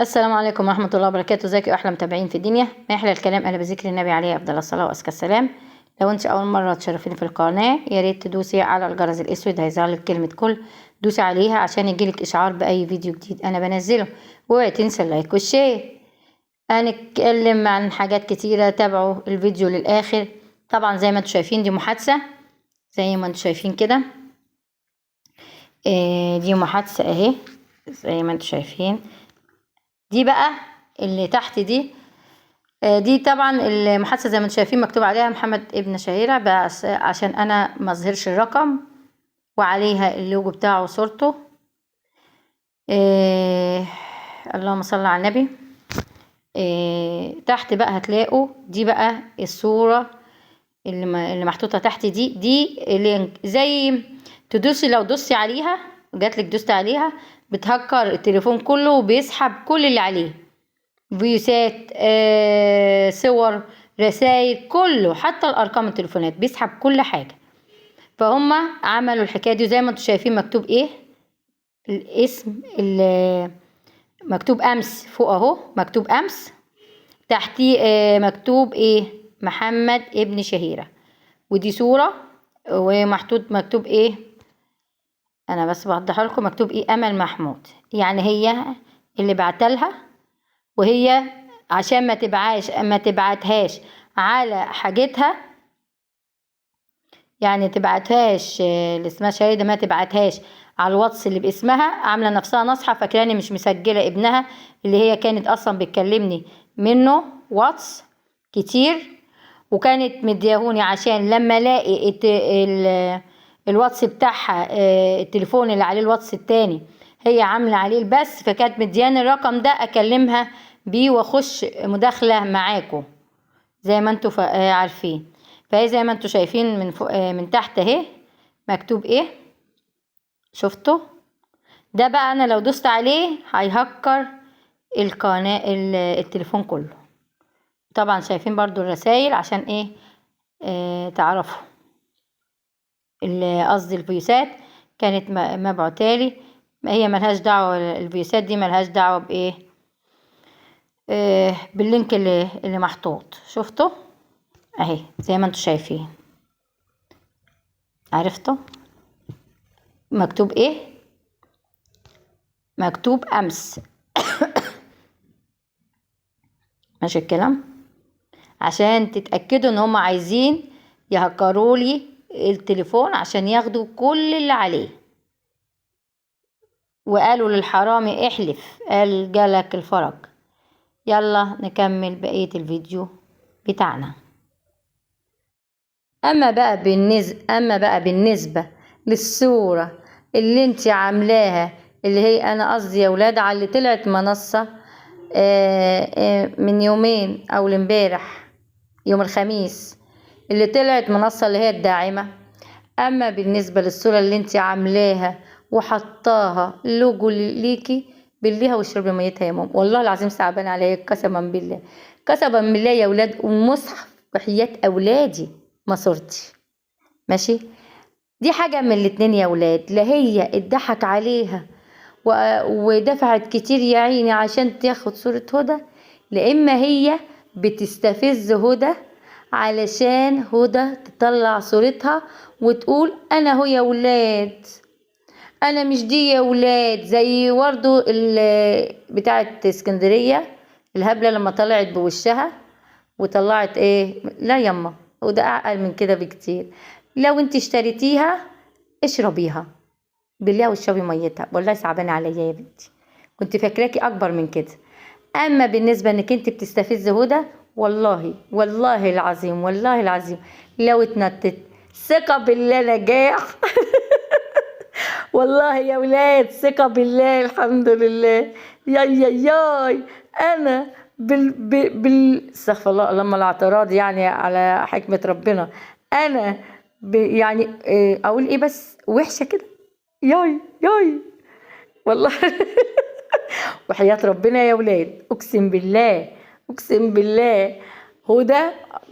السلام عليكم ورحمة الله وبركاته. ازيك يا احلى متابعين في الدنيا؟ ما يحلى الكلام الا بذكر النبي عليه افضل الصلاة وازكى السلام. لو انت اول مرة تشرفيني في القناة يا ريت تدوسي على الجرس الاسود، هيظهر لك كلمة كل، دوسي عليها عشان يجيلك اشعار باي فيديو جديد انا بنزله. واوعي تنسى اللايك والشير. هنتكلم عن حاجات كتيرة، تابعوا الفيديو للاخر. طبعا زي ما انتم شايفين دي محادثة، زي ما انتم شايفين كده. دي محادثة اهي زي ما انتم شايفين. دي بقى اللي تحت دي طبعا المحادثة زي ما انتم شايفين مكتوب عليها محمد ابن شهيرة، بس عشان انا مظهرش الرقم، وعليها اللوجو بتاعه وصورته. اللهم صل على النبي. تحت بقى هتلاقوا دي بقى الصورة اللي محطوطة تحت، دي اللي زي تدوسي، لو دوستي عليها جاتلك دوستي عليها بتهكر التليفون كله وبيسحب كل اللي عليه، فيوسات، صور، رسائل، كله، حتى الارقام التليفونات بيسحب كل حاجه. فهم عملوا الحكايه دي، زي ما انتم شايفين مكتوب ايه الاسم اللي مكتوب امس فوق اهو، مكتوب امس تحتيه مكتوب ايه محمد ابن شهيره. ودي صوره ومحطوط مكتوب ايه، انا بس بوضح لكم مكتوب ايه، امل محمود. يعني هي اللي بعتلها، وهي عشان ما تبعتهاش على حاجتها، يعني تبعتهاش اللي اسمها شهيدة، ما تبعتهاش على الواتس اللي باسمها، عامله نفسها ناصحه فاكراني مش مسجله ابنها اللي هي كانت اصلا بتكلمني منه واتس كتير، وكانت مديهوني عشان لما الاقي الواتس بتاعها، التليفون اللي عليه الواتس التاني هي عامله عليه البث، فكانت مدياني الرقم ده اكلمها بيه واخش مداخله معاكم زي ما انتوا عارفين. فهي زي ما انتوا شايفين من فوق من تحت اهي مكتوب ايه، شفتوا؟ ده بقى انا لو دوست عليه هيهكر القناه التليفون كله. طبعا شايفين برضو الرسائل عشان ايه، تعرفوا قصدي الفيوسات كانت مبعوتالي، هي ملهاش دعوه، الفيوسات دي ملهاش دعوه بايه، باللينك اللي محطوط. شفتوا اهي زي ما انتوا شايفين، عرفتوا مكتوب ايه؟ مكتوب امس. ماشي الكلام، عشان تتأكدوا ان هم عايزين يهكروا لي التليفون عشان ياخدوا كل اللي عليه. وقالوا للحرامي احلف قال جالك الفرج. يلا نكمل بقية الفيديو بتاعنا. اما بقى بالنسبة للصورة اللي انت عاملاها، اللي هي انا قصدي يا ولاد على اللي طلعت منصة من يومين او امبارح يوم الخميس، اللي طلعت منصة اللي هي الداعمة. اما بالنسبة للصورة اللي انت عاملاها وحطاها لوجو ليكي، بالليها واشربي ميتها يا ماما، والله العظيم صعبان عليا، قسما بالله قسما بالله يا ولاد، ومصحف وحياة اولادي ما صورتي. ماشي، دي حاجة من الاتنين يا ولاد، لا هي اتضحك عليها ودفعت كتير يا عيني عشان تاخد صورة هدى، لا اما هي بتستفز هدى علشان هدى تطلع صورتها وتقول انا هو يا ولاد، انا مش دي يا ولاد. زي برضو بتاعت اسكندرية الهبلة لما طلعت بوشها وطلعت ايه، لا يما وده اعقل من كده بكتير. لو انت اشتريتيها اشربيها بالله واشربي ميتها، والله صعبانه عليا يا بنتي، كنت فاكراكي اكبر من كده. اما بالنسبه انك انت بتستفز هدى، والله العظيم والله العظيم لو اتنطت ثقه بالله نجاح. والله يا ولاد ثقه بالله، الحمد لله. ياي انا استغفر الله لما الاعتراض يعني على حكمه ربنا، انا يعني اقول ايه بس وحشه كده، ياي والله. وحياة ربنا يا ولاد اقسم بالله هدى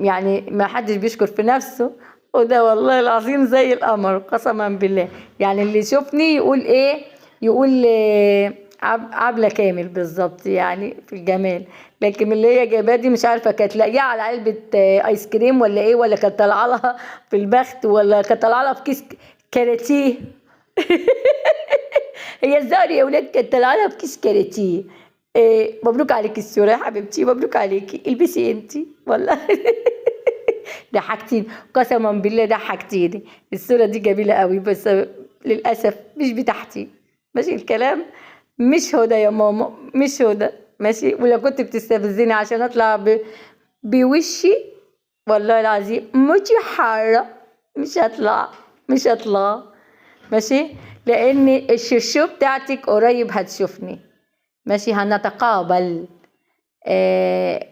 يعني ما حدش بيشكر في نفسه، هدى والله العظيم زي القمر قسما بالله. يعني اللي يشوفني يقول ايه، يقول عبلة كامل بالظبط يعني في الجمال. لكن اللي هي جايباه دي مش عارفه كانت لاقيها على علبه ايس كريم ولا ايه، ولا كانت طالعه لها في البخت، ولا كانت طالعه لها في كيس كاراتيه. هي الزهر يا ولاد كانت طالعه لها في كيس كاراتيه. إيه، مبروك عليكي الصوره يا حبيبتي، مبروك عليكي، البسي انتي والله. ضحكتيني قسما بالله، ضحكتيني. الصورة دي جميلة قوي بس للأسف مش بتاعتي. ماشي الكلام، مش هدى يا ماما، مش هدى. ماشي، ولو كنت بتستفزني عشان اطلع بوشي، والله العظيم مش حارة، مش هطلع، مش هطلع. ماشي، لان الششو بتاعتك قريب هتشوفني. ماشي، هنتقابل.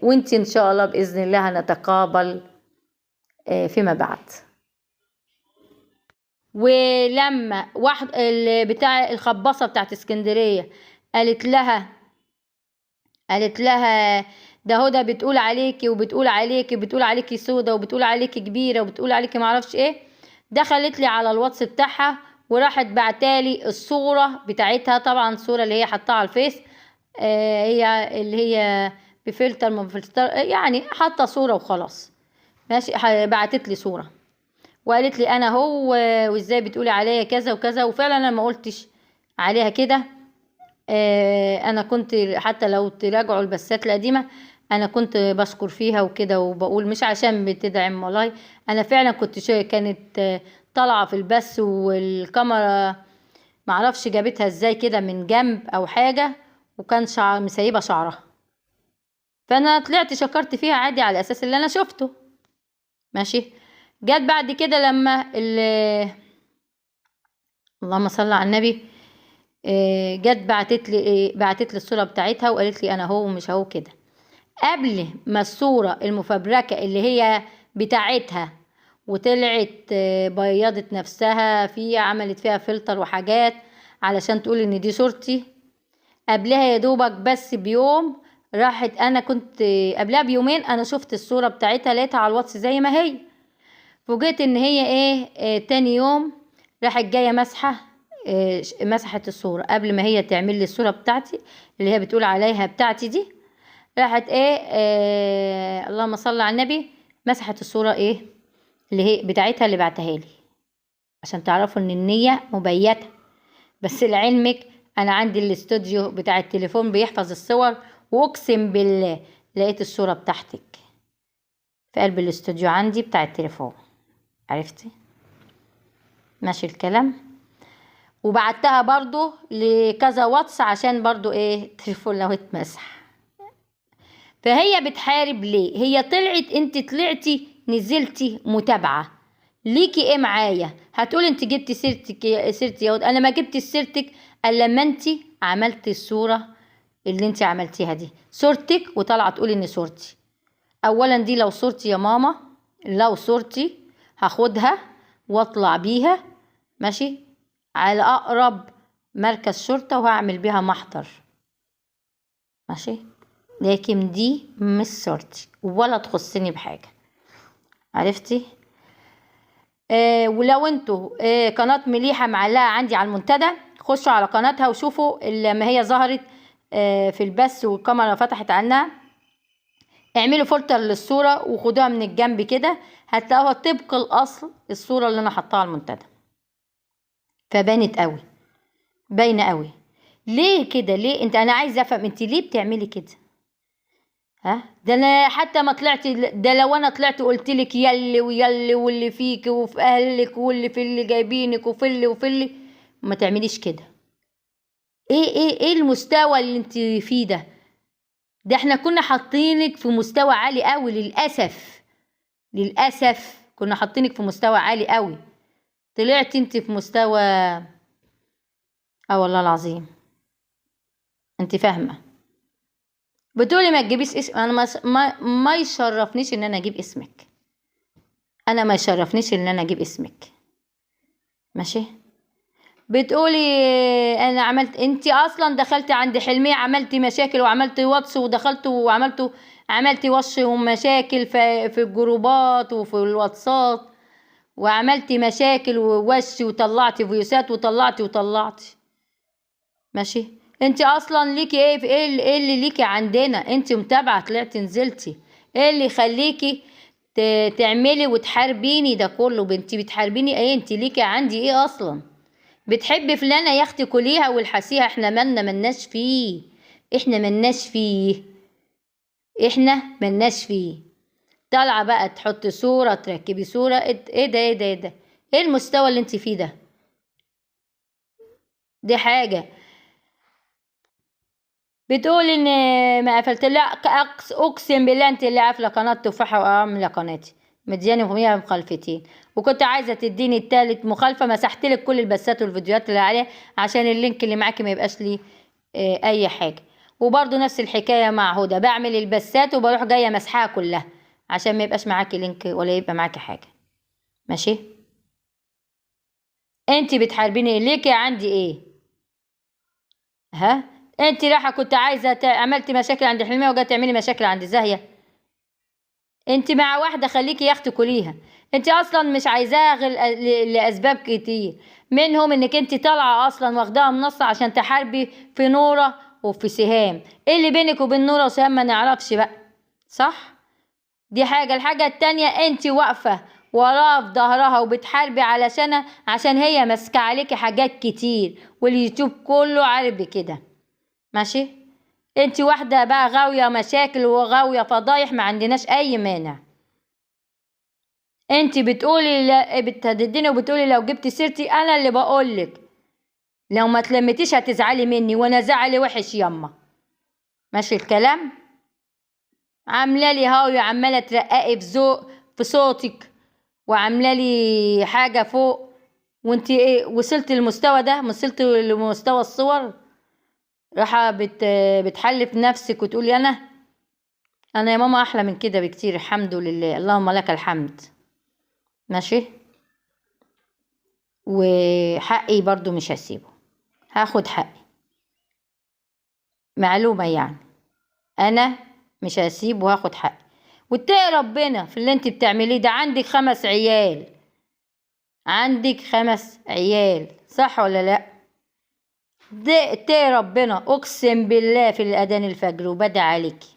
وانت ان شاء الله باذن الله هنتقابل فيما بعد. ولما واحد بتاع الخباصة بتاعت اسكندرية قالت لها ده هدى بتقول عليكي وبتقول عليكي وبتقول عليكي سودة وبتقول عليكي كبيرة وبتقول عليكي معرفش ايه، دخلت لي على الواتس بتاعها وراحت بعتالي الصورة بتاعتها، طبعا الصورة اللي هي حطها على الفيس، هي اللي هي بفلتر ما بفلتر يعني حاطة صورة وخلاص. ماشي، بعتت لي صورة وقالت لي انا هو وازاي بتقولي عليا كذا وكذا، وفعلا انا ما قلتش عليها كده. انا كنت حتى لو تراجعوا البثات القديمه انا كنت بشكر فيها وكده وبقول مش عشان بتدعم والله، انا فعلا كنت كانت طالعه في البث والكاميرا معرفش جابتها ازاي كده من جنب او حاجه، وكان مسيبه شعرها، فانا طلعت شكرت فيها عادي على اساس اللي انا شفته. ماشي، جت بعد كده لما اللهم صل على النبي، جت بعتت لي الصوره بتاعتها وقالت لي انا هو مش هو كده، قبل ما الصوره المفبركه اللي هي بتاعتها وطلعت بيضت نفسها فيها، عملت فيها فلتر وحاجات علشان تقول ان دي صورتي. قبلها يا دوبك بس بيوم راحت، انا كنت قبلها بيومين انا شفت الصوره بتاعتها لقيتها على الواتس زي ما هي، فوجئت ان هي تاني يوم راحت جايه مسحت الصوره قبل ما هي تعمل لي الصوره بتاعتي اللي هي بتقول عليها بتاعتي دي، راحت اللهم صل على النبي، مسحت الصوره اللي هي بتاعتها اللي بعتها لي، عشان تعرفوا ان النيه مبيته. بس لعلمك انا عندي الاستوديو بتاع التليفون بيحفظ الصور، واقسم بالله لقيت الصوره بتاعتك في قلب الاستوديو عندي بتاع التليفون. عرفتي؟ ماشي الكلام. وبعتها برضو لكذا واتس عشان برضو تليفون لو اتمسح. فهي بتحارب ليه؟ هي طلعت، انت طلعتي نزلتي متابعة ليكي ايه معايا، هتقولي انت جبتي سيرتي يا ود، انا ما جبتي سيرتك الا لما انت عملتي الصورة اللي انت عملتيها دي، صورتك وطالعة تقولي ان صورتي. اولا دي لو صورتي يا ماما، لو صورتي هاخدها واطلع بيها ماشي على اقرب مركز شرطة وهعمل بيها محضر. ماشي، لكن دي مش صورتي ولا تخصني بحاجة. عرفتي؟ ولو انتوا قناة مليحة معلقة عندي على المنتدى، خشوا على قناتها وشوفوا لما هي ظهرت في البث والكاميرا فتحت عنها، اعملوا فلتر للصورة وخدوها من الجنب كده هتلاقوها طبق الاصل الصورة اللي انا حطاها على المنتدى، فبانت قوي، باينه قوي. ليه كده؟ ليه انت؟ انا عايزه افهم انت ليه بتعملي كده؟ ده انا حتى ما طلعت، ده لو انا طلعت قلت لك يلي ويلي واللي فيك وفي اهلك واللي في اللي جايبينك وفي اللي ما تعمليش كده. ايه المستوى اللي انت فيه ده؟ ده احنا كنا حاطينك في مستوى عالي قوي، للاسف كنا حاطينك في مستوى عالي قوي، طلعت انت في مستوى والله العظيم. انت فاهمه؟ بتقولي ما تجيبيش اسم، انا ما يشرفنيش ان انا اجيب اسمك، انا ما يشرفنيش ان انا اجيب اسمك. ماشي، بتقولي انا عملت، انتي اصلا دخلتي عند حلمية عملتي مشاكل وعملتي واتس ودخلتوا وعملتوا عملتي وش ومشاكل في الجروبات وفي الواتسات، وعملتي مشاكل ووش وطلعتي فيوسات وطلعتي. ماشي، انت اصلا ليكي ايه؟ في ايه إيه اللي ليكي عندنا؟ انت متابعه، طلعتي نزلتي، ايه اللي يخليكي تعملي وتحاربيني ده كله؟ بنتي بتحاربيني ايه؟ انت ليكي عندي ايه اصلا؟ بتحبي فلانه يا اختي كليها والحسيها، احنا ملناش فيه، احنا ملناش فيه، احنا ملناش فيه. طالعه بقى تحطي صوره، تركبي صوره، ايه ده ايه ده ايه ده؟ ايه المستوى اللي انت فيه ده؟ دي حاجه. بتقول ان ما قفلت، لا اقسم بالله انت اللي قافله قناه تفاحه وعامله قناتي، مدياني 100 مخالفتين، وكنت عايزه تديني التالت مخالفه، مسحت لك كل البثات والفيديوهات اللي عليها عشان اللينك اللي معاكي ما يبقاش ليه اي حاجه. وبرضو نفس الحكايه مع هدى، بعمل البثات وبروح جايه مسحها كلها عشان ما يبقاش معاكي لينك ولا يبقى معاكي حاجه. ماشي؟ انت بتحاربيني ليكي عندي ايه؟ ها؟ انت رايحه كنت عايزه عملتي مشاكل عند حلميه وجات تعملي مشاكل عند زاهيه. انت مع واحده خليكي يا اختي كليها، انت اصلا مش عايزاها غير لاسباب كتير، منهم انك انت طالعه اصلا واخداها منصه عشان تحاربي في نوره وفي سهام. ايه اللي بينك وبين نوره وسهام ما نعرفش بقى، صح؟ دي حاجه. الحاجه التانية، انت واقفه وراها في ظهرها وبتحاربي علشانها، عشان هي ماسكه عليكي حاجات كتير واليوتيوب كله عارف بكده. ماشي؟ انت واحده بقى غاويه مشاكل وغاويه فضايح، ما عندناش اي مانع. انت بتقولي لا، بتهدديني وبتقولي لو جبتي سيرتي، انا اللي بقولك لو ما تلمتيش هتزعلي مني، وانا زعلي وحش يما. ماشي الكلام؟ عامله لي هاوي، عماله ترققي بذوق في صوتك، وعامله لي حاجه فوق، وانت ايه وصلت للمستوى ده؟ وصلت لمستوى الصور؟ راحه بتحلف نفسك وتقولي انا يا ماما احلى من كده بكتير، الحمد لله، اللهم لك الحمد. ماشي؟ وحقي برضو مش هسيبه، هاخد حقي، معلومة يعني، انا مش هسيب وهاخد حقي. واتقي ربنا في اللي انت بتعمليه ده. عندك 5 عيال، عندك 5 عيال، صح ولا لا؟ ده اتقي ربنا، اقسم بالله في الاذان الفجر وبدع عليكي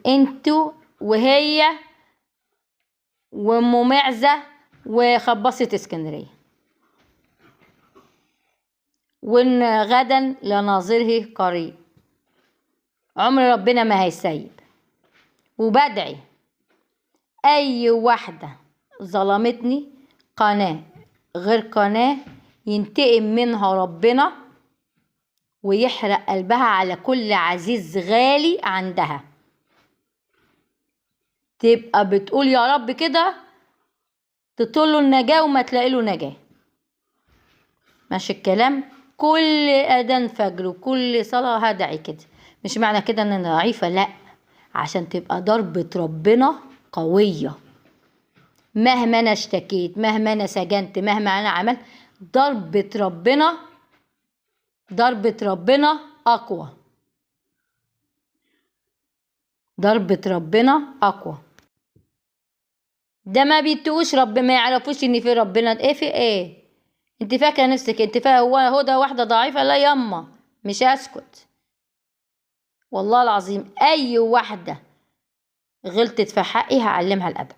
انتوا وهي وام معزه وخبصة اسكندريه، وان غدا لناظره قريب، عمر ربنا ما هيسيب. وبدعي اي واحدة ظلمتني قناة غير قناة ينتقم منها ربنا ويحرق قلبها على كل عزيز غالي عندها. تبقى بتقول يا رب كده، تطله النجاة وما تلاقي له نجاة. ماشي الكلام؟ كل اذان فجر وكل صلاة هدعي كده. مش معنى كده ان انا ضعيفة، لا، عشان تبقى ضربة ربنا قوية. مهما انا اشتكيت، مهما انا سجنت، مهما انا عملت، ضربة ربنا، ضربة ربنا اقوى، ضربة ربنا اقوى. ده ما بيتقوش رب، ما يعرفوش ان في ربنا. ايه في ايه؟ انت فاكره نفسك انت فاكره هو ده واحده ضعيفه؟ لا يما، مش هسكت والله العظيم. اي واحده غلطت في حقي هعلمها الادب.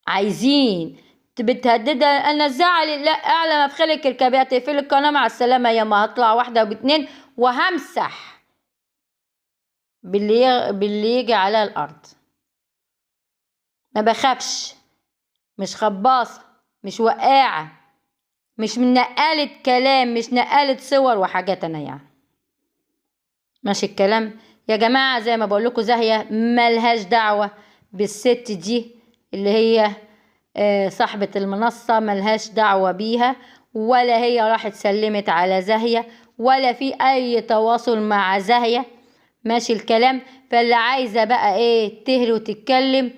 عايزين بتهددها انا زعلي، لا، اعلى ما في خلق الكبيرة، تقفل القناه مع السلامه يما، هطلع واحده وباتنين وهمسح باللي يجي على الارض. ما بخافش، مش خباصه، مش وقاعه، مش من نقالة كلام، مش نقالة صور وحاجات انا يعني. ماشي الكلام؟ يا جماعة زي ما بقولكوا، زاهية ملهاش دعوة بالست دي اللي هي صاحبة المنصة، ملهاش دعوة بيها، ولا هي راحت سلمت على زاهية، ولا في اي تواصل مع زاهية. ماشي الكلام؟ فاللي عايزة بقى ايه تهري وتتكلم،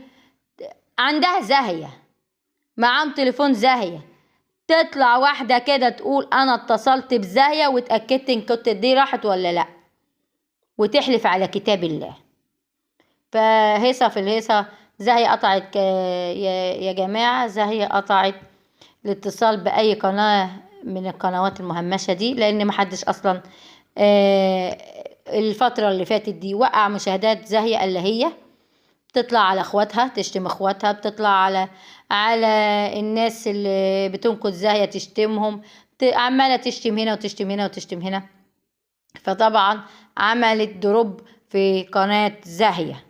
عندها زاهية، معاهم تليفون زاهية، تطلع واحدة كده تقول انا اتصلت بزاهية واتأكدت ان كنت دي راحت ولا لا، وتحلف على كتاب الله. فهيصة في الهيصة، زاهية قطعت يا جماعة، زاهية قطعت الاتصال بأي قناة من القنوات المهمشة دي، لان محدش اصلا الفترة اللي فاتت دي وقع مشاهدات زاهية الا هي. بتطلع على اخواتها تشتم اخواتها، بتطلع على الناس اللي بتنقد زاهية تشتمهم، عمالة تشتم هنا وتشتم هنا وتشتم هنا. فطبعا عملت دروب في قناة زاهية.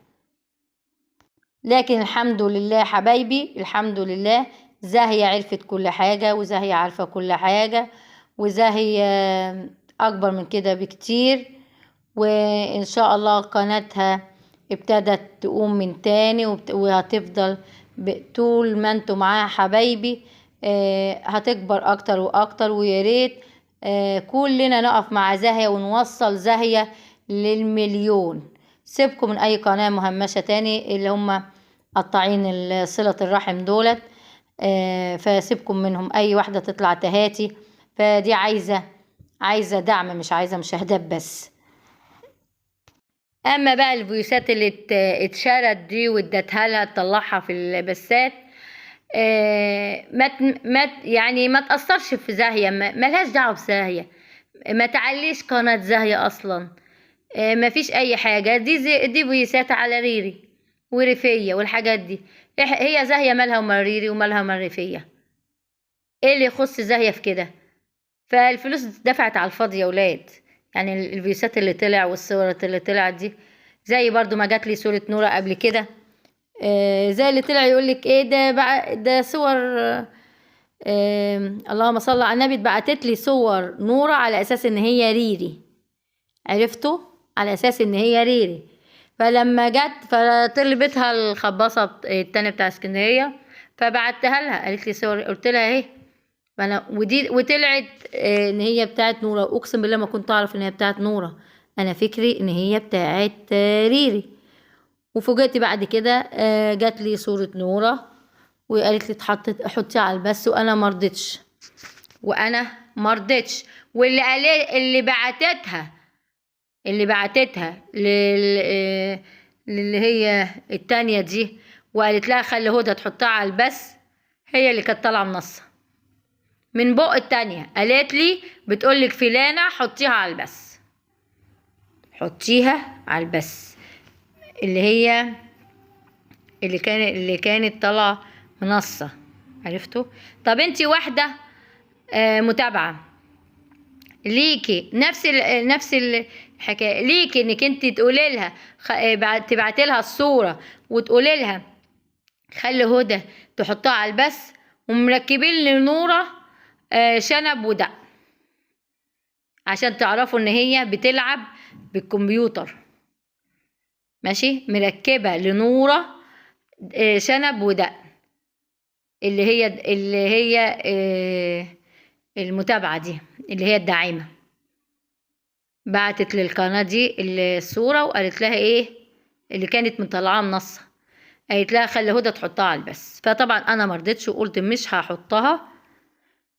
لكن الحمد لله حبايبي، الحمد لله زاهية عرفت كل حاجة، وزاهية عارفة كل حاجة، وزاهية أكبر من كده بكتير. وإن شاء الله قناتها ابتدت تقوم من تاني وهتفضل طول ما انتوا معاها حبايبي هتكبر أكتر وأكتر. وياريت كلنا نقف مع زاهية ونوصل زاهية للمليون. سيبكم من أي قناة مهمشة تاني اللي هم قطاعين صلة الرحم دولت، فسيبكم منهم. أي واحدة تطلع تهاتي فدي عايزة دعم، مش عايزة مشاهدات بس. اما بقى الفيوسات اللي اتشرت دي وادتها لها تطلعها في البثات، يعني ما تأثرش في زاهية، ملهاش دعوة بزاهية، ما تعليش قناة زاهية اصلا. ما فيش اي حاجة، دي فيوسات على ريري وريفية والحاجات دي. هي زاهية مالها ومال ريري ومالها ومال ريفية؟ ايه اللي يخص زاهية في كده؟ فالفلوس دفعت على الفاضي يا ولاد. يعني الفيوسات اللي طلع والصور اللي طلعت دي، زي برضو ما جات لي صورة نورة قبل كده، زي اللي طلع يقولك ايه ده صور اللهم صل على النبي. اتبعتت لي صور نورة على اساس ان هي ريري، عرفتوا؟ على اساس ان هي ريري. فلما جت فطلبتها الخباصة التانية بتاع اسكندرية، فبعتها لها، قالت لي صور، قلت لها اهي. فانا وطلعت ان هي بتاعت نورة. اقسم بالله ما كنت اعرف ان هي بتاعت نورة، انا فكري ان هي بتاعت ريري. وفوجئت بعد كده جات لي صورة نورة وقالت لي حطيها على البث، وانا مرضتش. اللي بعتتها اللي هي التانية دي وقالت لها خلي هدى تحطها على البث، هي اللي كانت طالعة منصة من بق التانية. قالت لي بتقولك فلانة حطيها على البث، حطيها على البث، اللي كانت طالعة منصة، عرفتوا؟ طب انتي واحدة متابعة ليكي نفس الحكاية ليكي، انك انتي تقولي لها تبعتي لها الصورة وتقولي لها خلي هدى تحطها على البث، ومركبين لنورة شنب ودق عشان تعرفوا ان هي بتلعب بالكمبيوتر. ماشي، مركبة لنورة شنب ودق، اللي هي المتابعة دي، اللي هي الداعمة. بعتت للقناة دي الصورة وقالت لها ايه اللي كانت مطلعاها منصة، قالت لها خلي هدى تحطها على البث. فطبعا انا مرضتش وقلت مش هحطها،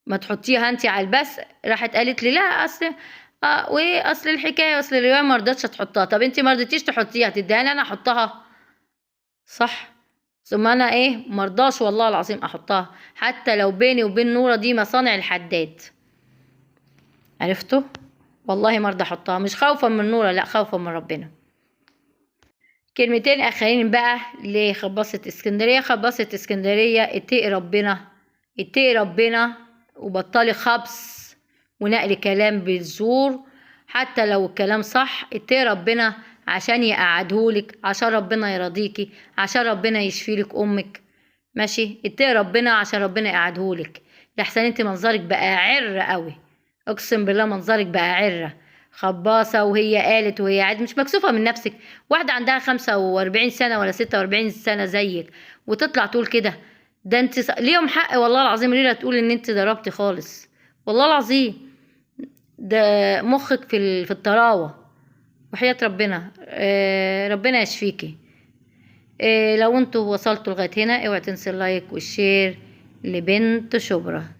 ما تحطيها انتي على البث. راحت قالت لي لا اصل الحكايه اصل الروايه ما رضتش تحطها. طب انتي ما رضيتيش تحطيها، تديهاني انا احطها؟ صح. ثم انا مرضاش والله العظيم احطها، حتى لو بيني وبين نوره دي مصانع الحداد، عرفتوا؟ والله مرضى احطها، مش خوفا من نوره، لا خوفا من ربنا. كلمتين اخرين بقى لخباصة اسكندريه. خباصة اسكندريه اتقي ربنا وبطلي خبص ونقل كلام بالزور. حتى لو الكلام صح اتقي ربنا عشان يقعدهولك، عشان ربنا يرضيكي، عشان ربنا يشفيلك امك. ماشي، اتقي ربنا عشان ربنا يقعدهولك، لحسن انت منظرك بقى عرة قوي. اقسم بالله منظرك بقى عرة، خباصة وهي قالت وهي عاد مش مكسوفة من نفسك. واحدة عندها 45 سنة ولا 46 سنة زيك وتطلع تقول كده؟ ده انت ليهم حق والله العظيم ليلة تقول ان انت ضربتي خالص، والله العظيم ده مخك في الطراوة. وحياة ربنا ربنا يشفيكي. لو انتوا وصلتوا لغاية هنا اوعوا تنسوا اللايك والشير لبنت شبرا.